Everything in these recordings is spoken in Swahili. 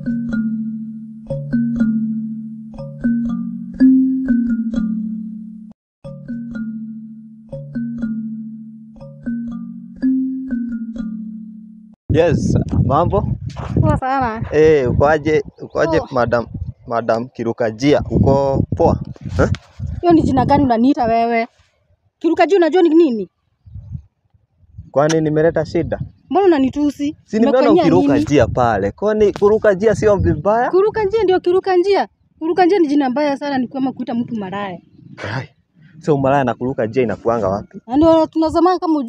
Yes, mambo? Poa sana. Ukoaje Madam Kirukajia? Uko poa? Hiyo ni jina gani unaniita wewe? Kirukajia unajua ni nini? Kwani nimeleta shida? Mbona unanitusi? Si nimeona ukirukajia pale. Kwani kurukajia sio vibaya? Kurukajia ndio kirukajia. Kurukajia ni jina mbaya sana, ni kama kuita mtu malaya. So malaya na kurukajia inakuanga wapi? Ndio tunasema kama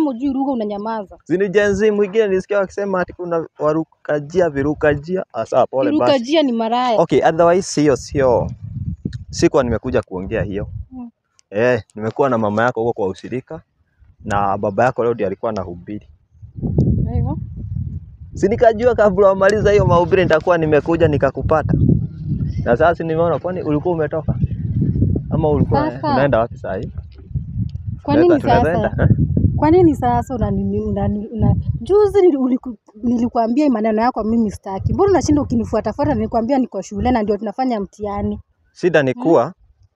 ujui lugha unanyamaza. Sini jenzi mwingine nisikia wakisema ati kuna warukajia virukajia. Asa pole basi. Kirukajia ni malaya. Okay, otherwise sio. Sikuwa nimekuja kuongea hiyo. Nimekuwa na mama yako huko kwa ushirika na baba yako leo ndiye alikuwa anahubiri. Hivyo? Si nikajua kabla wamaliza hiyo mahubiri nitakuwa nimekuja nikakupata. Na sasa nimeona kwani ulikuwa umetoka? Ama ulikuwa unaenda wapi sasa hivi? Kwa nini sasa? Kwa nini sasa juzi nilikuambia maneno yako mimi sitaki. Mbona unashinda ukinifuatafuata? Nilikwambia niko shule na ndio tunafanya mtihani. Shida ni kuwa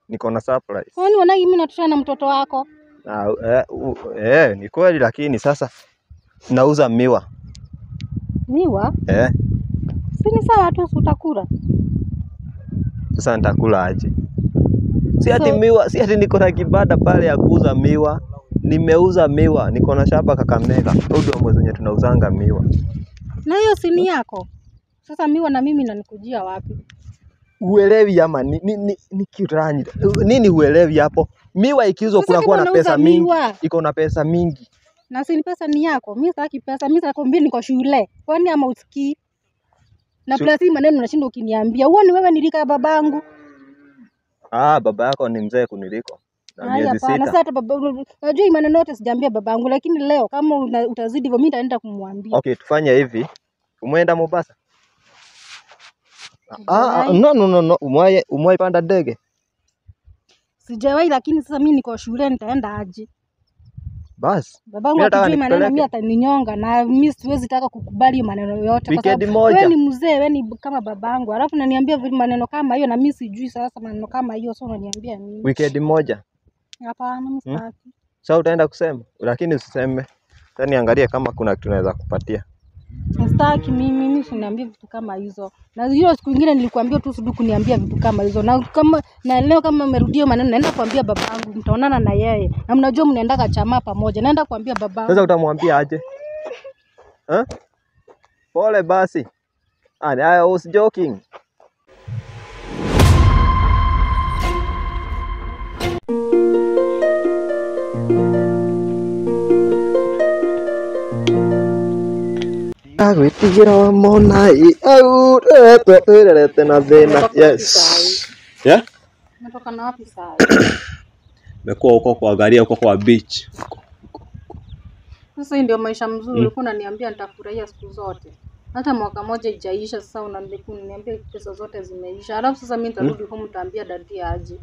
niko na surprise. Kwani unaona mimi natoshana na mtoto wako? Ni kweli lakini sasa nauza miwa. Miwa? Si ni sawa tu utakula. Sasa nitakula aje? Si ati miwa, si ati niko na kibanda pale ya kuuza miwa. Nimeuza miwa, niko na shamba Kakamega. Ndio mwezi wenyewe tunauzanga miwa. Na hiyo si ni yako. Sasa miwa na mimi nanikujia wapi? Uelewi ama ni kiranyi. Nini uelewi hapo? Miwa ikiuzwa kuna kuwa na pesa mingi. Iko na pesa mingi. Na si pesa ni yako. Mimi sitaki pesa. Mimi nakwambia niko shule. Kwani ama usikii? Na plus hii maneno unashinda ukiniambia. Uone wewe nilika babangu. Baba yako ni mzee kuniliko. Na miezi 6. Na sasa baba unajua maneno yote sijaambia babangu, lakini leo kama utazidi hivyo mimi nitaenda kumwambia. Okay, tufanye hivi. Umeenda Mombasa? No. Umewahi panda ndege? Sijawahi, lakini sasa mimi niko shule nitaenda aje? Bas. Babangu akijua maneno mimi ataninyonga na mimi siwezi taka kukubali maneno yote kwa sababu wewe ni mzee, wewe ni kama babangu. Alafu unaniambia maneno kama hiyo na mimi sijui sasa maneno kama hiyo, sio unaniambia nini? Weekend moja. Hapana, mimi sitaki. Sasa utaenda kusema, lakini usiseme. Sasa niangalie kama kuna kitu naweza kupatia. Sitaki mimi siniambie vitu kama hizo. Na hiyo siku nyingine nilikwambia tu usidu kuniambia vitu kama hizo. Na leo kama umerudia maneno naenda kuambia babangu, mtaonana na yeye. Na mnajua mnaenda chama pamoja. Naenda kuambia babangu. Sasa utamwambia aje? Pole basi. I was joking. Agwitigira wa monai au rete na thina. Yes. Natoka na wapi sasa? Nimekuwa huko kuangalia huko kwa beach. Sasa ndio maisha mzuri. Ulikuwa unaniambia nitafurahia siku zote. Hata mwaka moja ijaisha sasa unaniambia pesa zote zimeisha. Alafu sasa mimi nitarudi huko mtaambia dadi aje.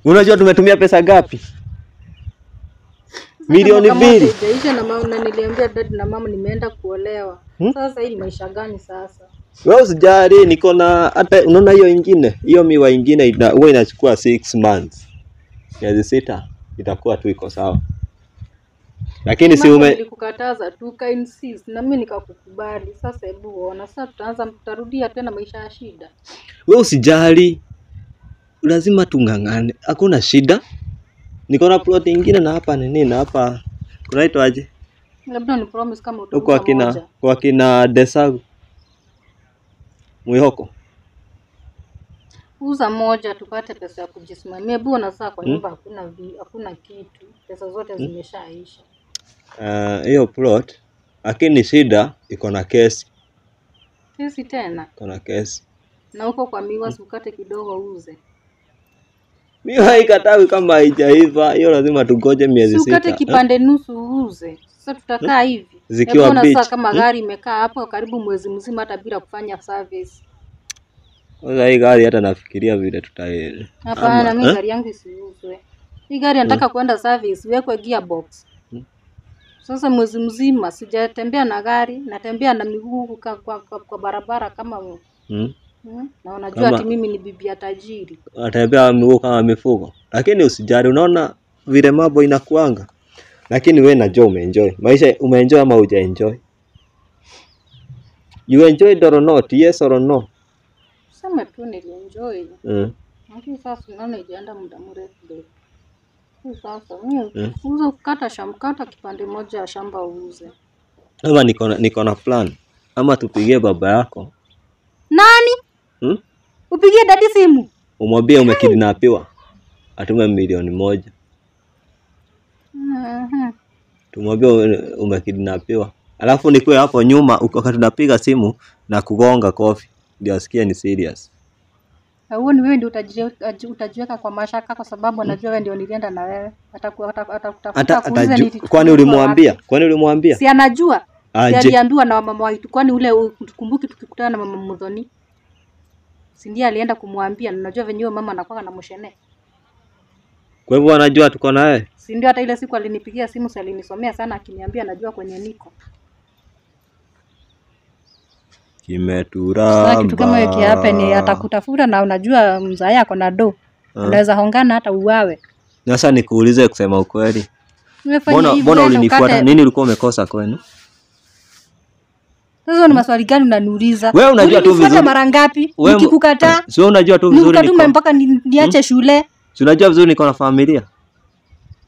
Unajua tumetumia pesa ngapi? Milioni 2. Ijaisha na mama niliambia dadi na mama nimeenda kuolewa. Sasa hii maisha gani sasa? Wewe usijali, niko na hata unaona hiyo ingine, hiyo miwa ingine huwa inachukua 6 months. Miezi 6 itakuwa tu iko sawa. Lakini si nilikukataza tu ka insist na mimi nikakukubali. Sasa hebu ona, sasa tutarudia tena maisha ya shida. Wewe usijali. Lazima tungangane. Hakuna shida. Niko na plot nyingine na hapa na hapa. Unaitwa aje? Labda ni promise kama utakuwa kwa kina Desagu. Mwihoko. Uza moja tupate pesa ya kujisimamia. Hebu ona sasa kwa nyumba hakuna kitu. Pesa zote zimeshaisha. Hiyo plot lakini shida iko na kesi. Kesi tena? Iko na kesi. Na huko kwa miwa ukate kidogo uuze. Miwa haikatawi kama haijaiva, hiyo lazima tungoje miezi 6. Ukate kipande nusu uuze. Sasa tutakaa hivi. Zikiwa beach. Sasa kama gari imekaa hapo karibu mwezi mzima hata bila kufanya service. Sasa hii gari hata nafikiria vile tutaenda. Hapana, mimi gari yangu isiuzwe. Hii gari nataka kwenda service, iwekwe gearbox. Sasa mwezi mzima sijatembea na gari, natembea na miguu kwa barabara kama na unajua ati mimi ni bibi ya tajiri. Natembea miguu kama mifugo. Lakini usijali, unaona vile mambo inakuanga. Lakini wewe najua umeenjoy. Maisha umeenjoy ama hujaenjoy? You enjoyed or not? Yes or no? Sema tu nilienjoy. Lakini sasa unaona ijaenda muda mrefu. Sasa uza kukata kipande moja ya shamba uuze. Ama niko na plan. Ama tupigie baba yako. Nani? Upigie dadi simu. Umwambie umekidnapiwa. Atume 1,000,000. Tumwambie umekidnapiwa. Alafu nikuwe hapo nyuma wakati tunapiga simu na kugonga kofi. Ndio asikie ni serious. Huo ni wewe ndio utajiweka kwa mashaka kwa sababu anajua wewe ndio nilienda na wewe. Atakutafuta kuuliza nini? Kwani ulimwambia? Si anajua. Si aliambiwa na mama waitu. Kwani ule ukumbuki tukikutana na mama Mudhoni? Si ndiye alienda kumwambia, na unajua venyewe mama anakuwa na mshene. Kwa hivyo anajua tuko na wewe. Si ndio hata ile siku alinipigia simu, si alinisomea sana akiniambia anajua kwenye niko. Kimeturamba. Sasa kitu kama hiki hapa ni atakutafuta na unajua mzaa yako na do. Unaweza hongana hata uwawe. Sasa nikuulize kusema ukweli. Mbona ulinifuata? Nini ulikuwa umekosa kwenu? Sasa ni maswali gani unaniuliza? Wewe unajua tu vizuri. Mara ngapi? Nikikukataa? Sio unajua tu vizuri. Nikukatuma mpaka niache shule. Si unajua vizuri niko na familia.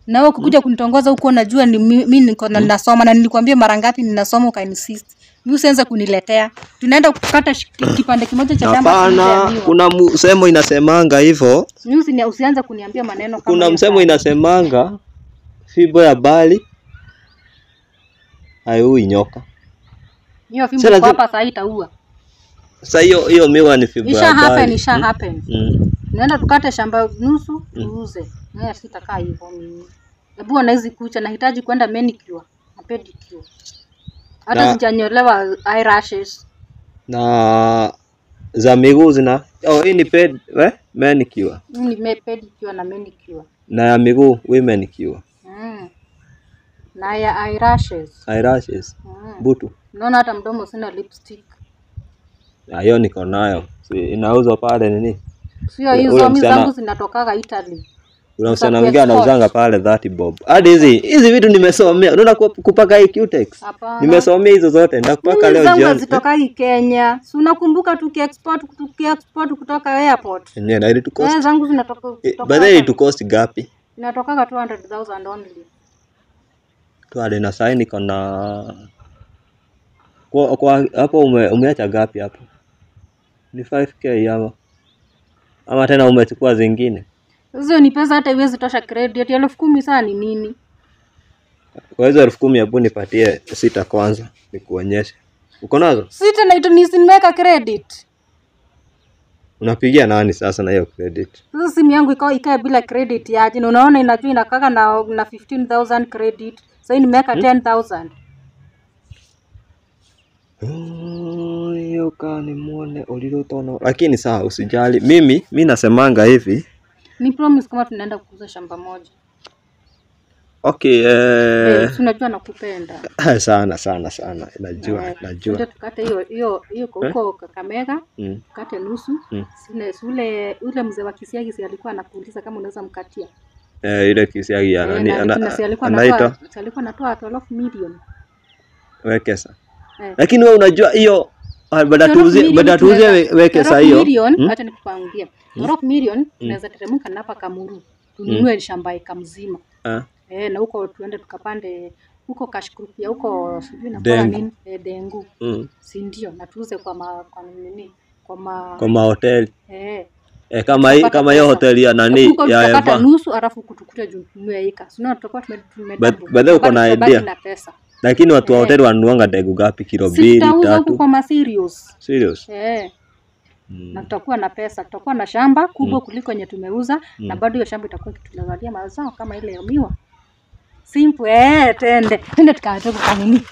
Na wewe kukuja kunitongoza huko unajua ni mimi niko nasoma na nilikwambia mara ngapi ninasoma ukainsist. Mimi usianze kuniletea. Tunaenda kukata kipande kimoja cha shamba. Hapana, kuna msemo inasemanga hivyo. Mimi usianze kuniambia maneno kama kuna msemo inasemanga fibo ya bali haiui nyoka. Hiyo fimbo hapa sasa itaua. Sasa hiyo miwa ni fibo ya bali. Isha happen. Naenda tukate shamba nusu tuuze. Naye sitakaa hivyo mimi. Hebu ana hizi kucha nahitaji kwenda manicure na pedicure. Hata sijanyolewa eyelashes. Na za miguu zina hii ni manicure. Hii ni pedicure na manicure. Na ya miguu women cure. Na ya eyelashes. Butu. Naona hata mdomo sina lipstick. Hiyo niko nayo. Inauzwa pale nini? Sio hizo mimi zangu zinatokaga Italy. Kuna msana mwingine anauzanga pale 30 bob. Hadi hizi vitu nimesomea. Unaona kupaka hii Cutex. Nimesomea hizo zote. Ndakupaka leo jioni. Zangu zitoka Kenya. Si unakumbuka tukiexport kutoka airport. Na ile tu cost. Zangu zinatoka. Baadaye tu cost gapi? Inatokaga 200,000 only. Tuale na saini kuna kwa hapo umeacha gapi hapo? Ni 5k hapo. Ama tena umechukua zingine? Hizo ni pesa hata iwezi tosha credit. 10,000 sana ni nini? Kwa hizo 10,000 hapo nipatie 6 kwanza nikuonyeshe. Uko nazo? 6 na ito nisimeka credit. Unapigia nani sasa na hiyo credit? Sasa simu yangu ikae bila credit yaje. Na unaona inajua inakaka na 15,000 credit. Sasa nimeweka 10,000. Hiyo kani muone ulilotono. Lakini sawa usijali. Mimi nasemanga hivi. Ni promise kama tunaenda kuuza shamba moja. Okay, unajua nakupenda. Sana. Najua. Ndio tukate hiyo huko Kakamega. Tukate nusu. Ule mzee wa Kisiagi si alikuwa anakuuliza kama unaweza mkatia. Ile Kisiagi ya nani alikuwa anatoa 12 million. Wekesa. Lakini wewe unajua hiyo baada tuuzie wekesa hiyo. Acha nikupangie. 12 million tunaweza teremka na hapa Kamuru. Tununue shamba eka mzima. Na huko tuende tukapande huko Kashkurupia huko sijui na kwa nini Dengu. Si ndio na tuuze kwa nini? Kwa mahoteli. Kama hiyo hoteli ya nani ya Eva. Tukapata nusu alafu kutukute tununue eka. Sio tutakuwa tumedouble. Baadaye uko na idea. Lakini watu wa hoteli wanuanga ndegu gapi? Kilo 2 3. Kwa ma serious. Na tutakuwa na pesa, tutakuwa na shamba kubwa kuliko yenye tumeuza na bado hiyo shamba itakuwa kitulazalia mazao kama ile ya miwa. Simple twende tukatoka kanini.